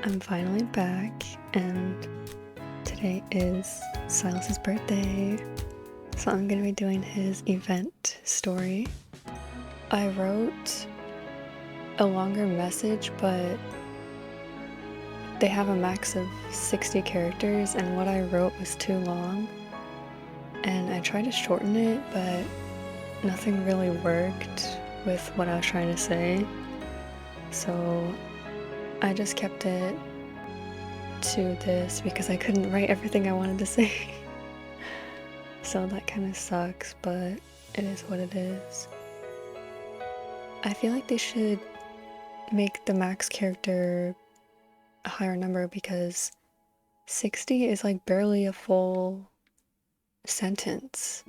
I'm finally back, and today is Sylus's birthday, so I'm gonna be doing his event story. I wrote a longer message, but they have a max of 60 characters, and what I wrote was too long, and I tried to shorten it, but nothing really worked with what I was trying to say, so I just kept it to this because I couldn't write everything I wanted to say. So that kind of sucks, but it is what it is. I feel like they should make the max character a higher number because 60 is like barely a full sentence.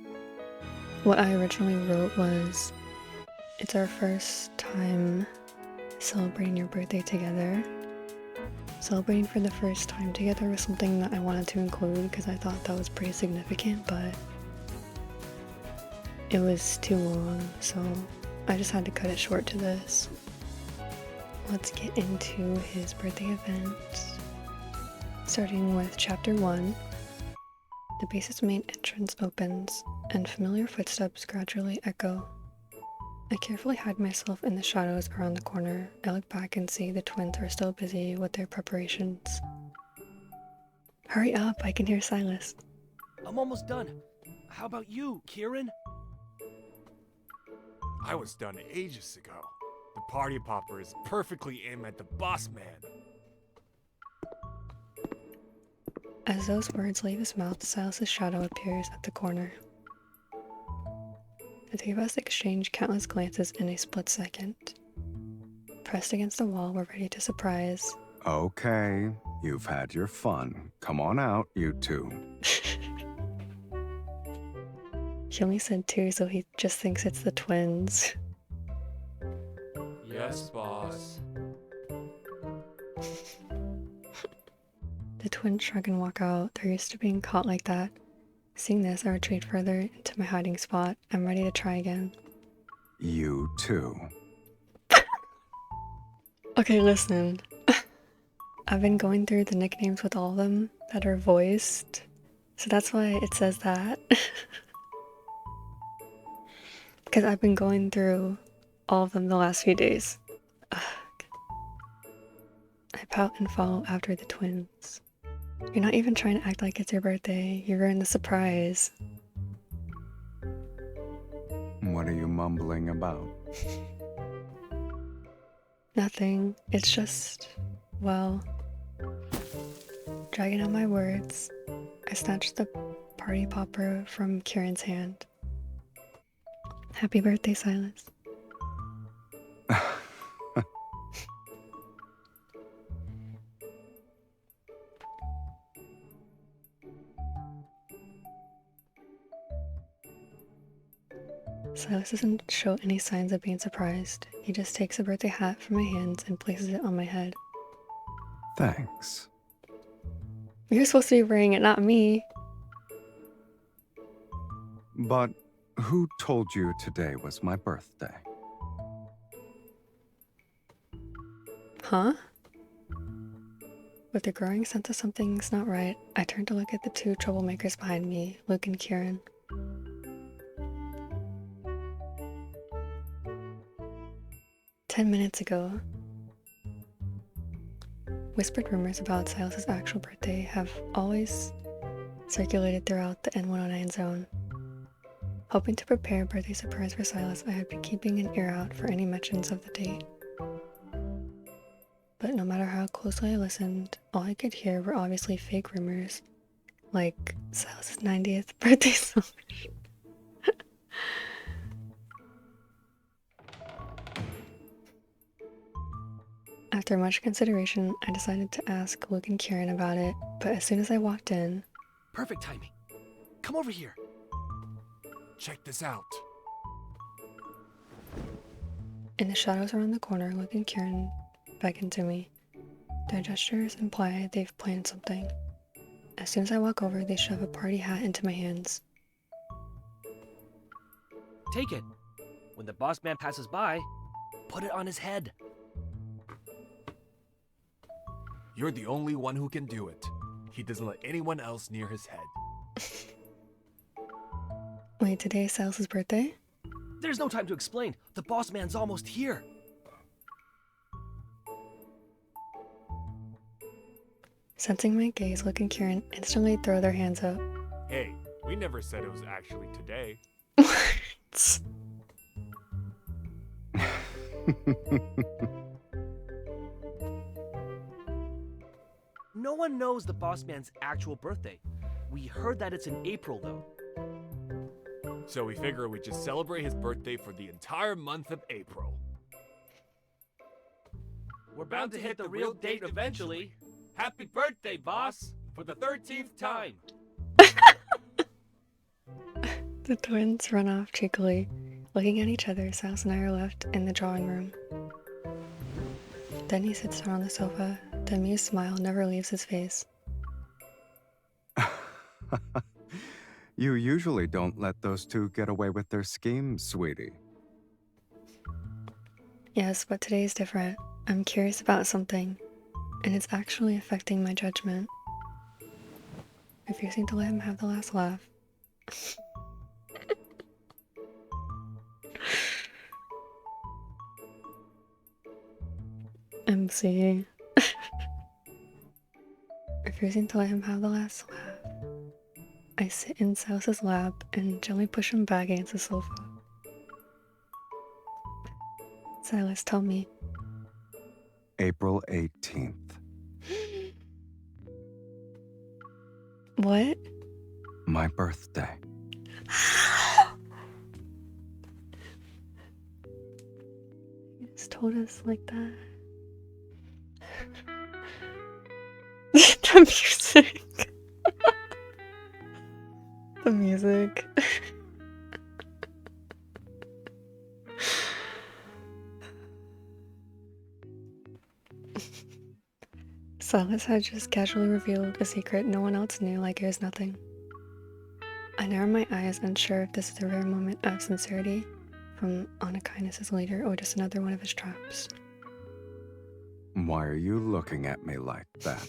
What I originally wrote was, it's our first time celebrating your birthday together. Celebrating for the first time together was something that I wanted to include because I thought that was pretty significant, but it was too long, so I just had to cut it short to this. Let's get into his birthday event. Starting with chapter 1. The base's main entrance opens, and familiar footsteps gradually echo. I carefully hide myself in the shadows around the corner. I look back and see the twins are still busy with their preparations. Hurry up, I can hear Sylus. I'm almost done. How about you, Kieran? I was done ages ago. The party popper is perfectly aimed at the boss man. As those words leave his mouth, Sylus' shadow appears at the corner. The three of us exchange countless glances in a split second. Pressed against the wall, we're ready to surprise. Okay, you've had your fun. Come on out, you two. He only said two, so he just thinks it's the twins. Yes, boss. The twins shrug and walk out. They're used to being caught like that. Seeing this, I retreat further into my hiding spot. I'm ready to try again. You too. Okay, listen. I've been going through the nicknames with all of them that are voiced, so that's why it says that. Because I've been going through all of them the last few days. Ugh. I pout and follow after the twins. You're not even trying to act like it's your birthday. You ruined the surprise. What are you mumbling about? Nothing. It's just, well, dragging out my words, I snatched the party popper from Kieran's hand. Happy birthday, Sylus. Sylus doesn't show any signs of being surprised. He just takes a birthday hat from my hands and places it on my head. Thanks. You're supposed to be wearing it, not me. But who told you today was my birthday? Huh? With a growing sense of something's not right, I turn to look at the two troublemakers behind me, Luke and Kieran. "10 minutes ago." Whispered rumors about Sylus' actual birthday have always circulated throughout the N109 zone. Hoping to prepare a birthday surprise for Sylus, I had been keeping an ear out for any mentions of the date. But no matter how closely I listened, all I could hear were obviously fake rumors, like Sylus' 90th birthday celebration. After much consideration, I decided to ask Luke and Kieran about it, but as soon as I walked in... Perfect timing. Come over here. Check this out. In the shadows around the corner, Luke and Kieran beckon to me. Their gestures imply they've planned something. As soon as I walk over, they shove a party hat into my hands. Take it. When the boss man passes by, put it on his head. You're the only one who can do it. He doesn't let anyone else near his head. Wait, today's Sylus' birthday? There's no time to explain. The boss man's almost here. Sensing my gaze, Luke and Kieran instantly throw their hands up. Hey, we never said it was actually today. What? No one knows the boss man's actual birthday. We heard that it's in April, though. So we figure we just celebrate his birthday for the entire month of April. We're bound to hit the real date eventually. Happy birthday, boss! For the 13th time! The twins run off cheekily. Looking at each other, Sylus and I are left in the drawing room. Then he sits down on the sofa. The amused smile never leaves his face. You usually don't let those two get away with their schemes, sweetie. Yes, but today's different. I'm curious about something, and it's actually affecting my judgment. Refusing to let him have the last laugh. MC. Refusing to let him have the last laugh. I sit in Sylus' lap and gently push him back against the sofa. Sylus, tell me. April 18th. What? My birthday. You just told us like that. The music. The music. Sylus had just casually revealed a secret no one else knew, like it was nothing. I narrow my eyes, unsure if this is a rare moment of sincerity from Anakindness' leader or just another one of his traps. Why are you looking at me like that?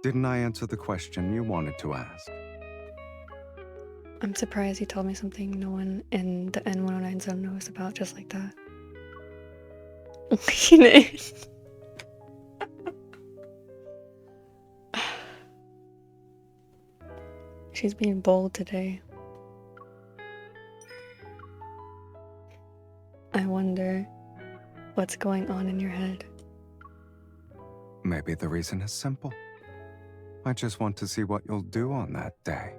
Didn't I answer the question you wanted to ask? I'm surprised you told me something no one in the N109 zone knows about just like that. She's being bold today. I wonder what's going on in your head. Maybe the reason is simple. I just want to see what you'll do on that day.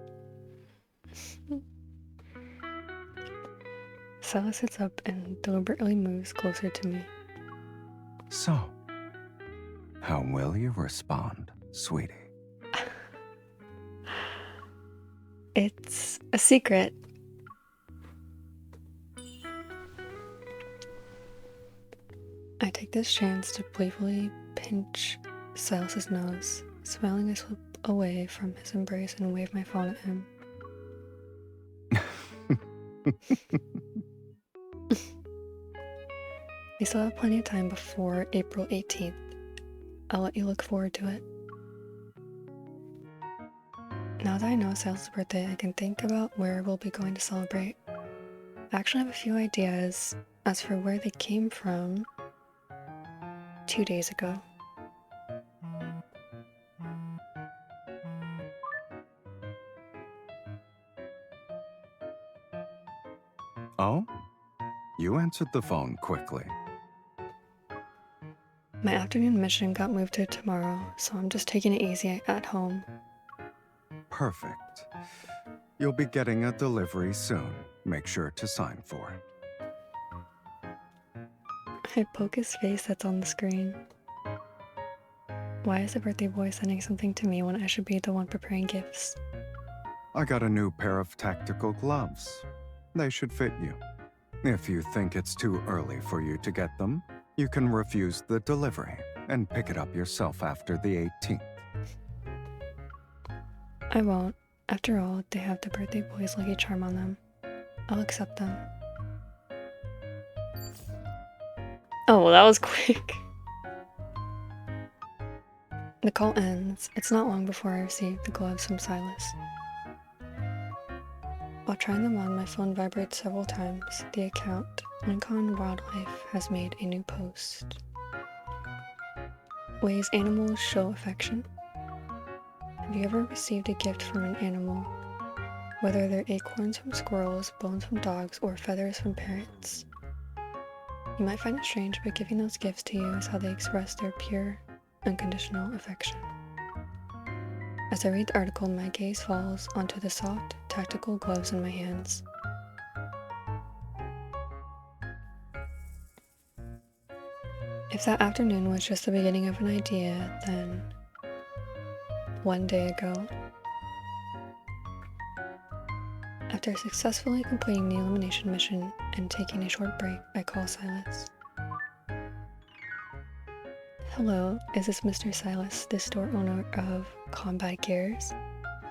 Sylus sits up and deliberately moves closer to me. So, how will you respond, sweetie? It's a secret. I take this chance to playfully pinch Sylus' nose. Smiling, I slip away from his embrace and wave my phone at him. We still have plenty of time before April 18th. I'll let you look forward to it. Now that I know Sylus' birthday, I can think about where we'll be going to celebrate. I actually have a few ideas as for where they came from 2 days ago. Oh? You answered the phone quickly. My afternoon mission got moved to tomorrow, so I'm just taking it easy at home. Perfect. You'll be getting a delivery soon. Make sure to sign for it. I poke his face that's on the screen. Why is the birthday boy sending something to me when I should be the one preparing gifts? I got a new pair of tactical gloves. They should fit you. If you think it's too early for you to get them, you can refuse the delivery and pick it up yourself after the 18th. I won't. After all, they have the birthday boy's lucky charm on them. I'll accept them. Oh, well, that was quick. The call ends. It's not long before I receive the gloves from Sylus. While trying them on, my phone vibrates several times. The account, Lincoln Wildlife, has made a new post. Ways animals show affection. Have you ever received a gift from an animal? Whether they're acorns from squirrels, bones from dogs, or feathers from parrots. You might find it strange, but giving those gifts to you is how they express their pure, unconditional affection. As I read the article, my gaze falls onto the soft, tactical gloves in my hands. If that afternoon was just the beginning of an idea, then one day ago, after successfully completing the elimination mission and taking a short break, I call Sylus. Hello, is this Mr. Sylus, the store owner of Combat Gears?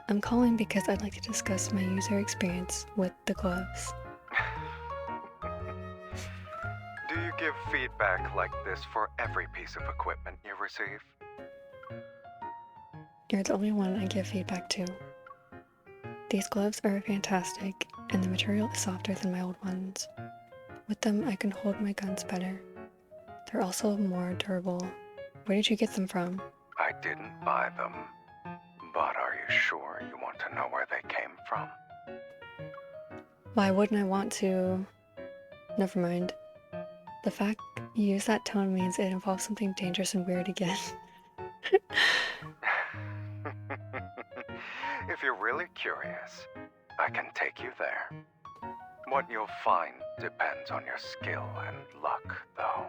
I'm calling because I'd like to discuss my user experience with the gloves. Do you give feedback like this for every piece of equipment you receive? You're the only one I give feedback to. These gloves are fantastic, and the material is softer than my old ones. With them, I can hold my guns better. They're also more durable. Where did you get them from? I didn't buy them. But are you sure you want to know where they came from? Why wouldn't I want to? Never mind. The fact you use that tone means it involves something dangerous and weird again. If you're really curious, I can take you there. What you'll find depends on your skill and luck, though.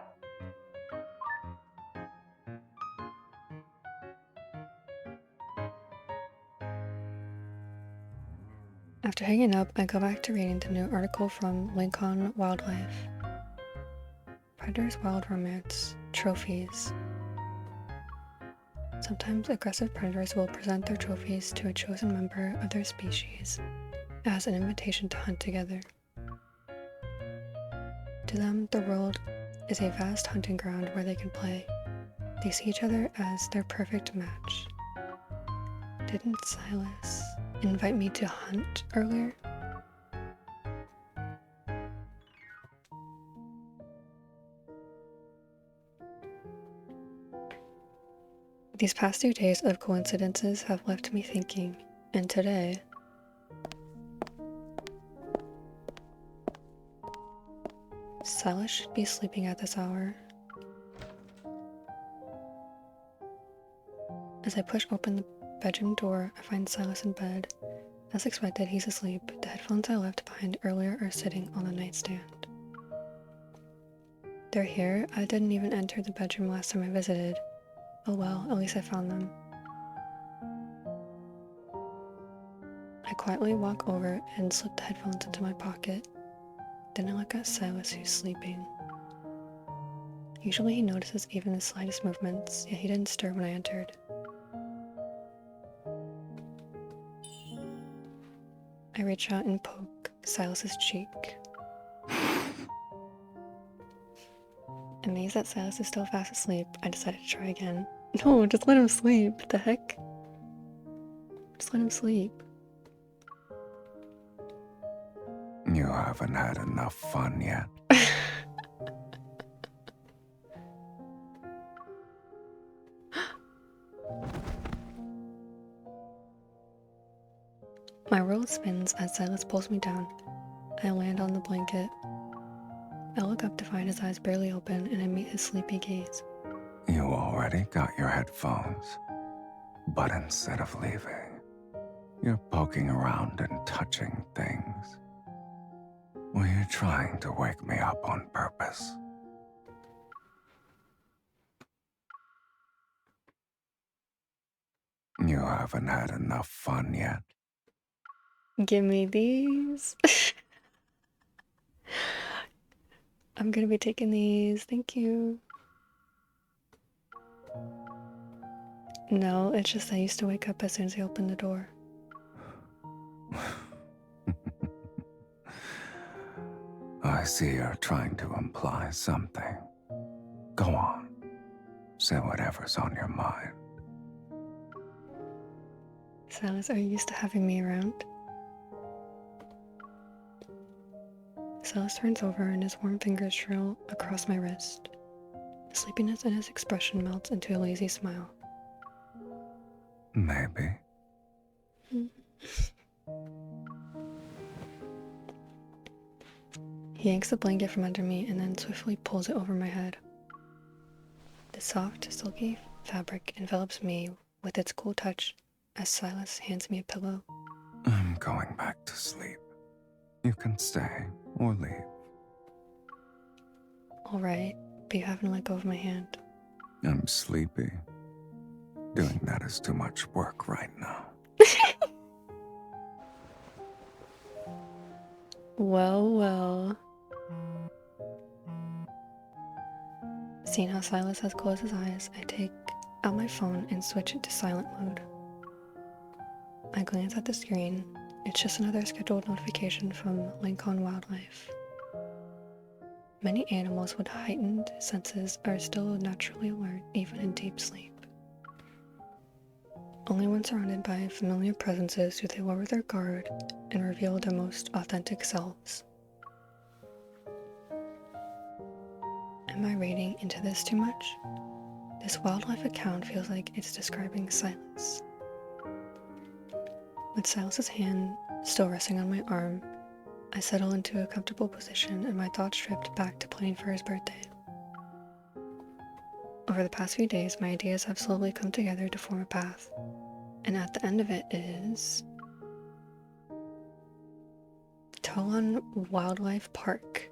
After hanging up, I go back to reading the new article from Lincoln Wildlife. Predators' Wild Romance Trophies. Sometimes aggressive predators will present their trophies to a chosen member of their species as an invitation to hunt together. To them, the world is a vast hunting ground where they can play. They see each other as their perfect match. Didn't Sylus invite me to hunt earlier? These past 2 days of coincidences have left me thinking, and today, Sylus should be sleeping at this hour. As I push open the bedroom door, I find Sylus in bed. As expected, he's asleep. The headphones I left behind earlier are sitting on the nightstand. They're here. I didn't even enter the bedroom last time I visited. Oh well, at least I found them. I quietly walk over and slip the headphones into my pocket. Then I look at Sylus, who's sleeping. Usually he notices even the slightest movements, yet he didn't stir when I entered. I reach out and poke Sylus's cheek. Amazed that Sylus is still fast asleep, I decided to try again. No, just let him sleep. What the heck? Just let him sleep. You haven't had enough fun yet. My world spins as Sylus pulls me down. I land on the blanket. I look up to find his eyes barely open, and I meet his sleepy gaze. You already got your headphones. But instead of leaving, you're poking around and touching things. Were you trying to wake me up on purpose? You haven't had enough fun yet. Give me these. I'm gonna be taking these. Thank you. No, it's just I used to wake up as soon as I opened the door. I see you're trying to imply something. Go on. Say whatever's on your mind. Sylus, are you used to having me around? Sylus turns over and his warm fingers trail across my wrist. The sleepiness in his expression melts into a lazy smile. Maybe. He yanks the blanket from under me and then swiftly pulls it over my head. The soft, silky fabric envelops me with its cool touch as Sylus hands me a pillow. I'm going back to sleep. You can stay or leave. Alright, but you haven't let go of my hand. I'm sleepy. Doing that is too much work right now. Well. Seeing how Sylus has closed his eyes, I take out my phone and switch it to silent mode. I glance at the screen. It's just another scheduled notification from Lincoln Wildlife. Many animals with heightened senses are still naturally alert even in deep sleep. Only when surrounded by familiar presences do they lower their guard and reveal their most authentic selves. Am I reading into this too much? This wildlife account feels like it's describing Sylus. With Sylus's hand still resting on my arm, I settle into a comfortable position and my thoughts drift back to planning for his birthday. Over the past few days, my ideas have slowly come together to form a path, and at the end of it is Tolan Wildlife Park.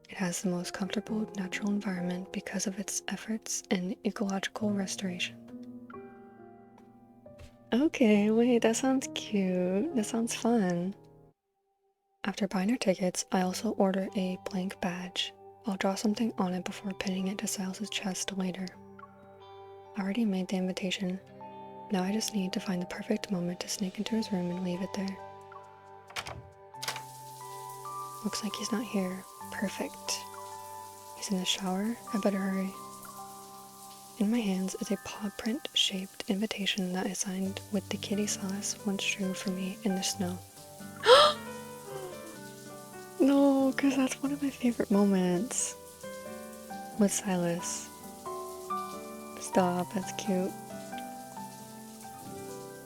It has the most comfortable natural environment because of its efforts in ecological restoration. Okay, wait, that sounds cute. That sounds fun. After buying our tickets, I also order a blank badge. I'll draw something on it before pinning it to Sylus' chest later. I already made the invitation. Now I just need to find the perfect moment to sneak into his room and leave it there. Looks like he's not here. Perfect. He's in the shower. I better hurry. In my hands is a paw print shaped invitation that I signed with the kitty Sylus once drew for me in the snow. No, because that's one of my favorite moments with Sylus. Stop, that's cute.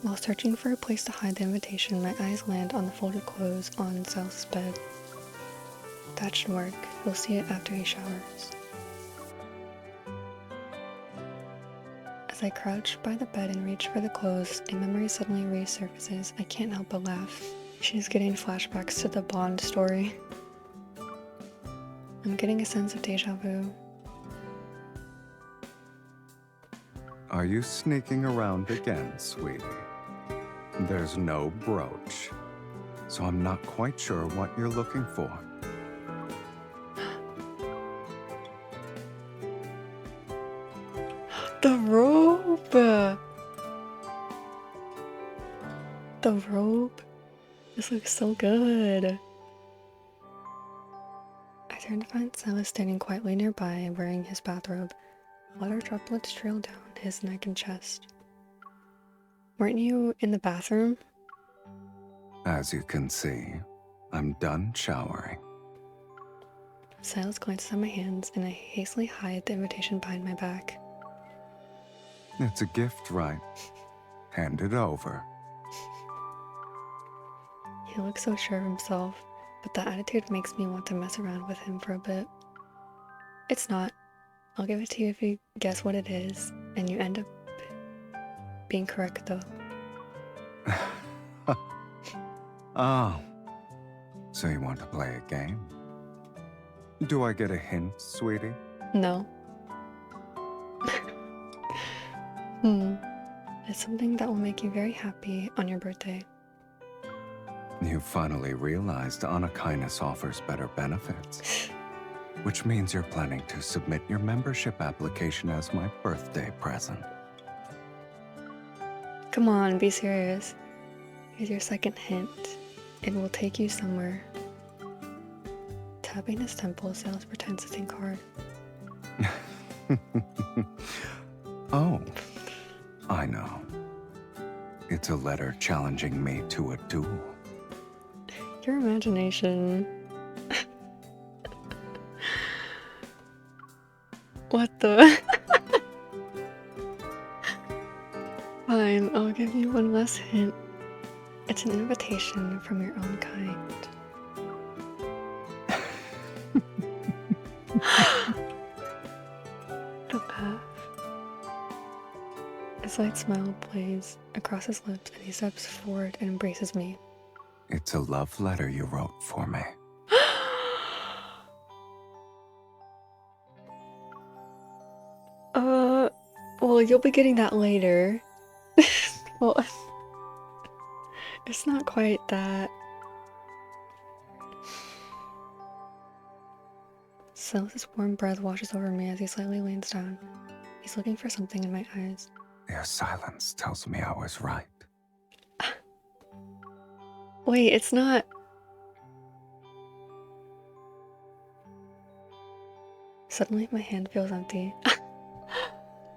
While searching for a place to hide the invitation, my eyes land on the folded clothes on Sylus' bed. That should work. We'll see it after he showers. As I crouch by the bed and reach for the clothes, a memory suddenly resurfaces. I can't help but laugh. She's getting flashbacks to the Bond story. I'm getting a sense of deja vu. Are you sneaking around again, sweetie? There's no brooch, so I'm not quite sure what you're looking for. The robe! The robe? This looks so good. I turn to find Sylus standing quietly nearby, wearing his bathrobe. Water droplets trail down his neck and chest. Weren't you in the bathroom? As you can see, I'm done showering. Sylus glances at my hands, and I hastily hide the invitation behind my back. It's a gift, right? Hand it over. He looks so sure of himself, but that attitude makes me want to mess around with him for a bit. It's not. I'll give it to you if you guess what it is, and you end up being correct though. Oh, so you want to play a game? Do I get a hint, sweetie? No. It's something that will make you very happy on your birthday. You finally realized honest kindness offers better benefits. Which means you're planning to submit your membership application as my birthday present. Come on, be serious. Here's your second hint. It will take you somewhere. Tapping his temple, Sylus pretends to think hard. Oh, I know. It's a letter challenging me to a duel. Your imagination. What the? Fine, I'll give you one last hint. It's an invitation from your own kind. Don't laugh. A slight smile plays across his lips and he steps forward and embraces me. It's a love letter you wrote for me. Well, you'll be getting that later. Well, it's not quite that. Silas's warm breath washes over me as he slightly leans down. He's looking for something in my eyes. Your silence tells me I was right. Wait, it's not. Suddenly, my hand feels empty.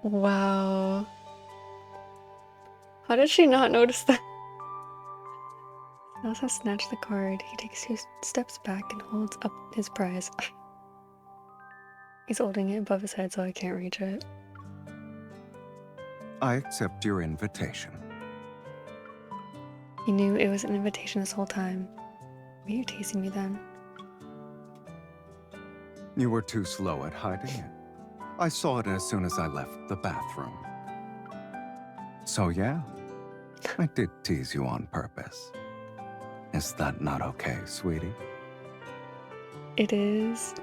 Wow. How did she not notice that? Silas has snatched the card. He takes 2 steps back and holds up his prize. He's holding it above his head so I can't reach it. I accept your invitation. You knew it was an invitation this whole time. Were you teasing me then? You were too slow at hiding it. I saw it as soon as I left the bathroom. So yeah, I did tease you on purpose. Is that not okay, sweetie? It is.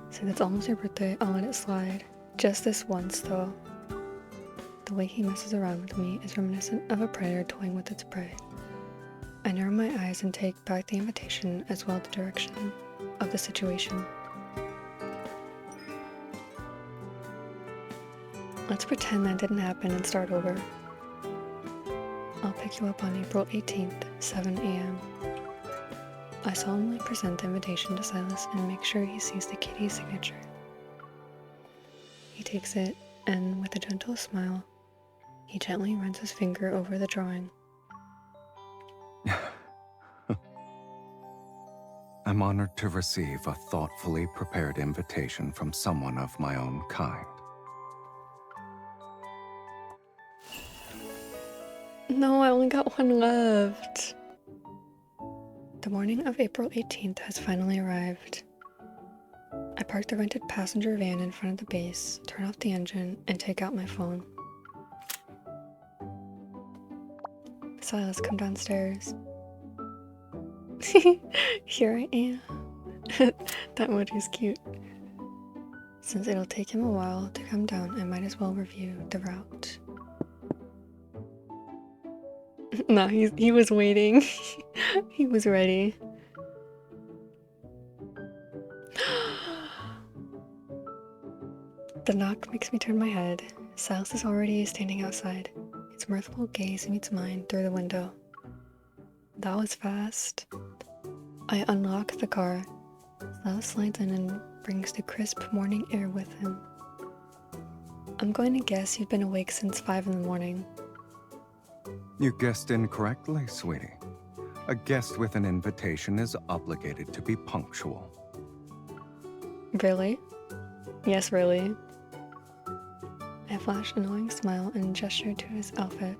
Since it's almost your birthday, I'll let it slide. Just this once, though. The way he messes around with me is reminiscent of a predator toying with its prey. I narrow my eyes and take back the invitation as well as the direction of the situation. Let's pretend that didn't happen and start over. I'll pick you up on April 18th, 7 a.m. I solemnly present the invitation to Sylus and make sure he sees the kitty's signature. He takes it, and with a gentle smile, he gently runs his finger over the drawing. I'm honored to receive a thoughtfully prepared invitation from someone of my own kind. No, I only got one left. The morning of April 18th has finally arrived. I park the rented passenger van in front of the base, turn off the engine, and take out my phone. Sylus, come downstairs. Here I am. That emoji's cute. Since it'll take him a while to come down, I might as well review the route. No, he was waiting. He was ready. The knock makes me turn my head. Sylus is already standing outside. His mirthful gaze meets mine through the window. That was fast. I unlock the car. Sylus slides in and brings the crisp morning air with him. I'm going to guess you've been awake since 5 in the morning. You guessed incorrectly, sweetie. A guest with an invitation is obligated to be punctual. Really? Yes, really. I flash a knowing smile and gesture to his outfit.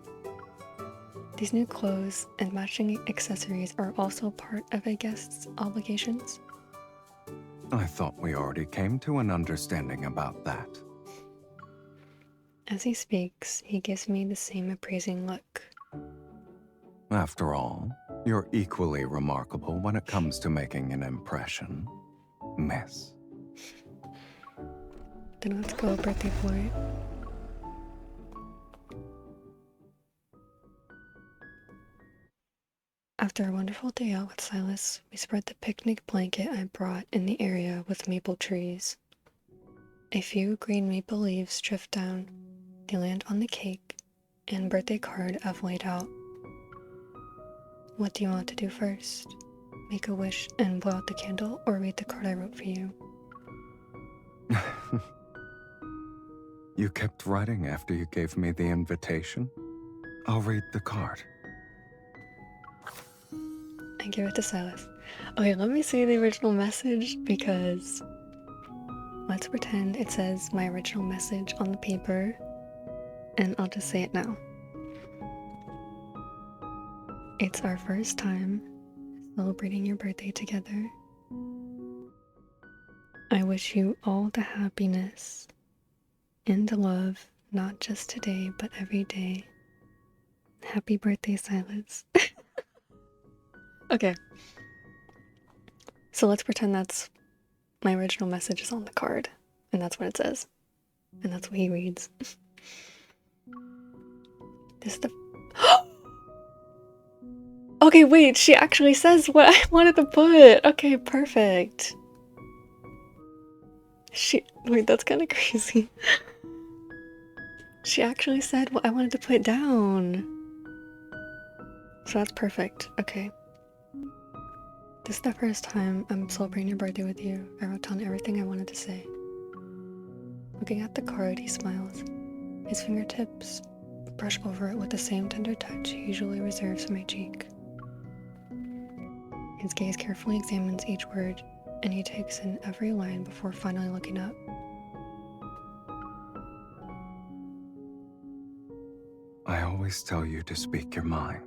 These new clothes and matching accessories are also part of a guest's obligations? I thought we already came to an understanding about that. As he speaks, he gives me the same appraising look. After all, you're equally remarkable when it comes to making an impression, miss. Then let's go, birthday boy. After a wonderful day out with Sylus, we spread the picnic blanket I brought in the area with maple trees. A few green maple leaves drift down. They land on the cake and birthday card I've laid out. What do you want to do first? Make a wish and blow out the candle, or read the card I wrote for you? You kept writing after you gave me the invitation? I'll read the card. I give it to Sylus. Okay, let me see the original message because let's pretend it says my original message on the paper and I'll just say it now. It's our first time celebrating your birthday together. I wish you all the happiness and the love, not just today, but every day. Happy birthday, Sylus. Okay. So let's pretend that's my original message is on the card. And that's what it says. And that's what he reads. This is the... Okay, wait, she actually says what I wanted to put. Okay, perfect. Wait, that's kind of crazy. She actually said what I wanted to put down. So that's perfect. Okay. This is the first time I'm celebrating your birthday with you. I wrote down everything I wanted to say. Looking at the card, he smiles. His fingertips brush over it with the same tender touch he usually reserves for my cheek. His gaze carefully examines each word, and he takes in every line before finally looking up. I always tell you to speak your mind.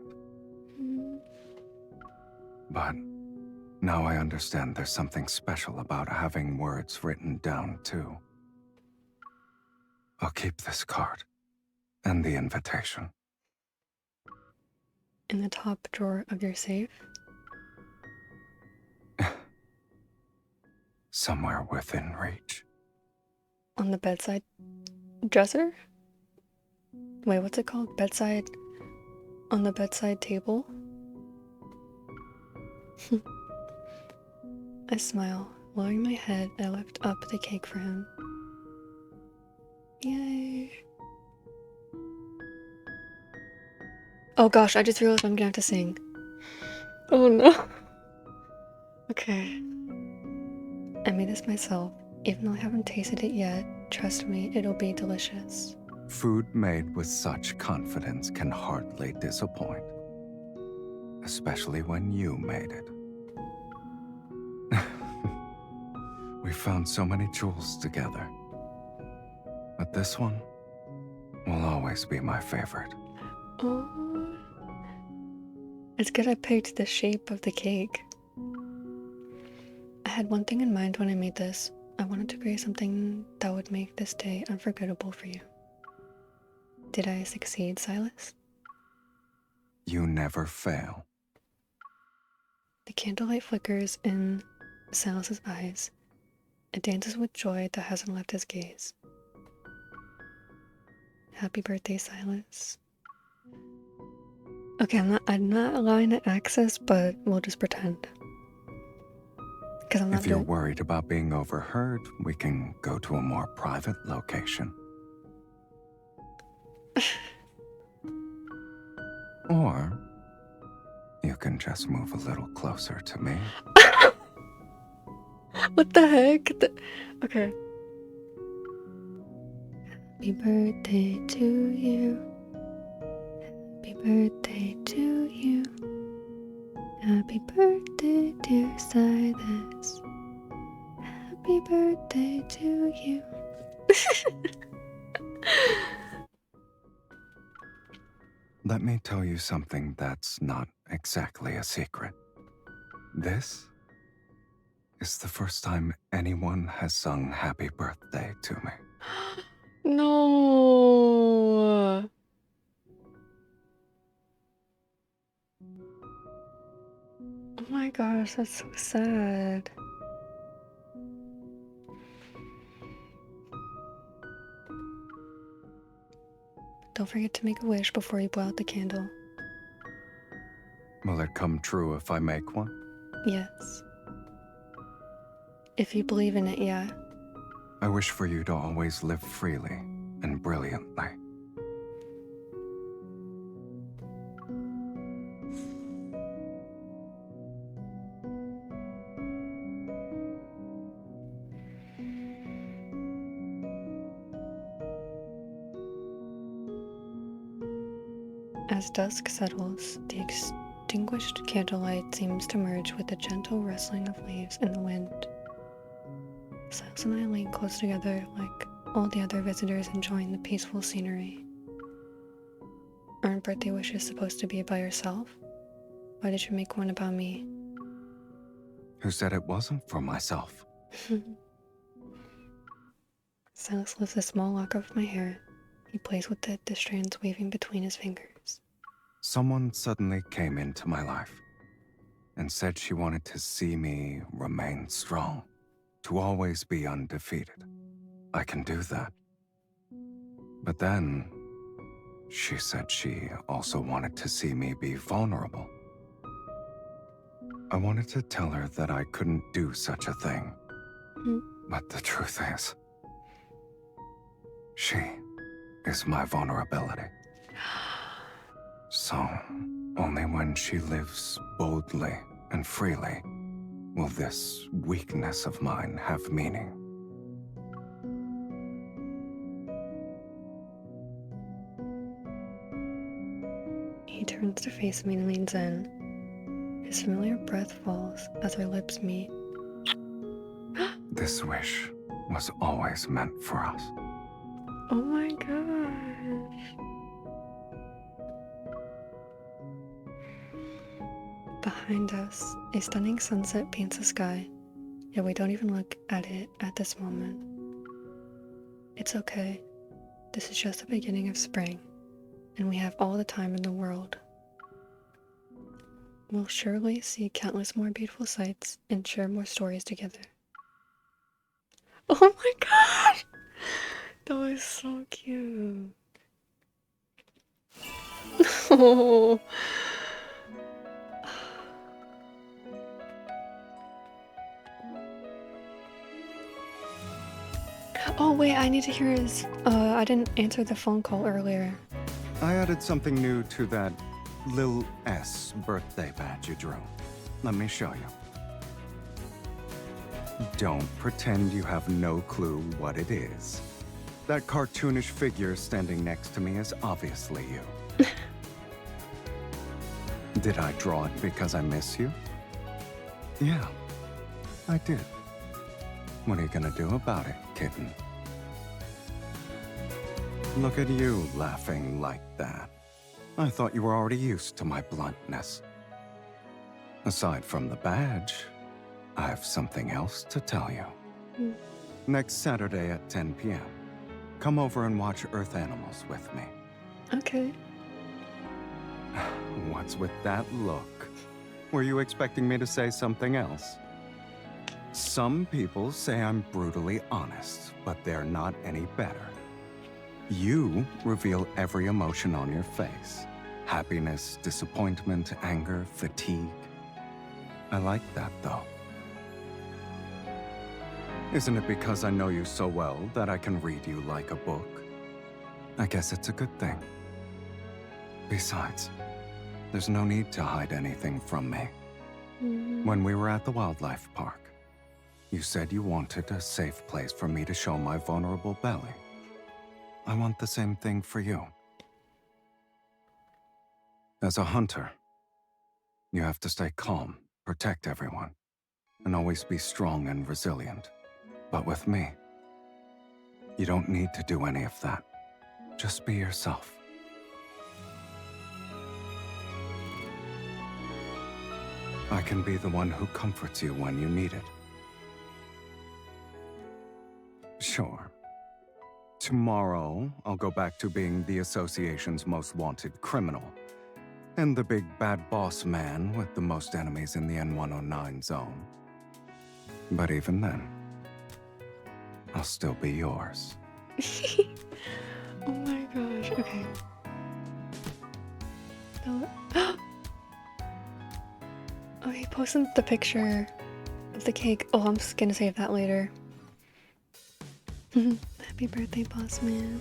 But now I understand there's something special about having words written down, too. I'll keep this card and the invitation. In the top drawer of your safe? Somewhere within reach. On the bedside dresser? Wait, what's it called? Bedside... On the bedside table? I smile. Lowering my head, I lift up the cake for him. Yay. Oh gosh, I just realized I'm gonna have to sing. Oh no. Okay. I made this myself. Even though I haven't tasted it yet, trust me, it'll be delicious. Food made with such confidence can hardly disappoint. Especially when you made it. We found so many jewels together. But this one will always be my favorite. Oh. It's good I picked the shape of the cake. I had one thing in mind when I made this. I wanted to create something that would make this day unforgettable for you. Did I succeed, Sylus? You never fail. The candlelight flickers in Sylus's eyes. It dances with joy that hasn't left his gaze. Happy birthday, Sylus. Okay, I'm not allowing it access, but we'll just pretend. Because I'm not If you're worried about being overheard, we can go to a more private location. Or you can just move a little closer to me. What the heck? Okay. Happy birthday to you. Happy birthday to you. Happy birthday, dear Sylus. Happy birthday to you. Let me tell you something that's not exactly a secret. This is the first time anyone has sung happy birthday to me. No. Oh my gosh, that's so sad. Don't forget to make a wish before you blow out the candle. Will it come true if I make one? Yes. If you believe in it, yeah. I wish for you to always live freely and brilliantly. As dusk settles, the extinguished candlelight seems to merge with the gentle rustling of leaves in the wind. Sylus and I lean close together like all the other visitors enjoying the peaceful scenery. Aren't birthday wishes supposed to be about yourself? Why did you make one about me? Who said it wasn't for myself? Sylus lifts a small lock of my hair. He plays with it, the strands waving between his fingers. Someone suddenly came into my life and said she wanted to see me remain strong, to always be undefeated. I can do that. But then, she said she also wanted to see me be vulnerable. I wanted to tell her that I couldn't do such a thing. But the truth is, she is my vulnerability. So, only when she lives boldly and freely will this weakness of mine have meaning. He turns to face me and leans in. His familiar breath falls as our lips meet. This wish was always meant for us. Oh my gosh. Behind us, a stunning sunset paints the sky, yet we don't even look at it at this moment. It's okay. This is just the beginning of spring, and we have all the time in the world. We'll surely see countless more beautiful sights and share more stories together. Oh my gosh! That was so cute. Oh. Oh wait, I need to hear his, I didn't answer the phone call earlier. I added something new to that Lil S birthday badge you drew. Let me show you. Don't pretend you have no clue what it is. That cartoonish figure standing next to me is obviously you. Did I draw it because I miss you? Yeah, I did. What are you gonna do about it, kitten? Look at you laughing like that. I thought you were already used to my bluntness. Aside from the badge, I have something else to tell you. Next Saturday at 10 p.m. Come over and watch Earth Animals with me. Okay. What's with that look? Were you expecting me to say something else? Some people say I'm brutally honest, but they're not any better. You reveal every emotion on your face. Happiness, disappointment, anger, fatigue. I like that, though. Isn't it because I know you so well that I can read you like a book? I guess it's a good thing. Besides, there's no need to hide anything from me. When we were at the wildlife park, you said you wanted a safe place for me to show my vulnerable belly. I want the same thing for you. As a hunter, you have to stay calm, protect everyone, and always be strong and resilient. But with me, you don't need to do any of that. Just be yourself. I can be the one who comforts you when you need it. Sure. Tomorrow, I'll go back to being the association's most wanted criminal, and the big bad boss man with the most enemies in the N109 zone. But even then, I'll still be yours. Oh my gosh, okay. Oh, he posted the picture of the cake. Oh, I'm just gonna save that later. Happy birthday, boss man.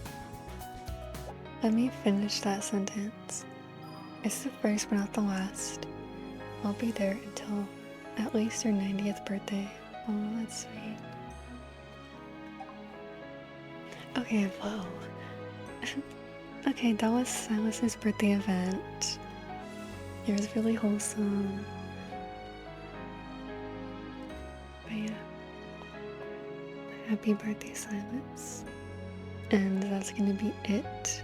Let me finish that sentence. It's the first but not the last. I'll be there until at least your 90th birthday. Oh, that's sweet. Okay, whoa. Okay, that was Silas's birthday event. It was really wholesome. But yeah. Happy birthday, Silas. And that's gonna be it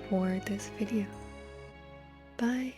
for this video. Bye.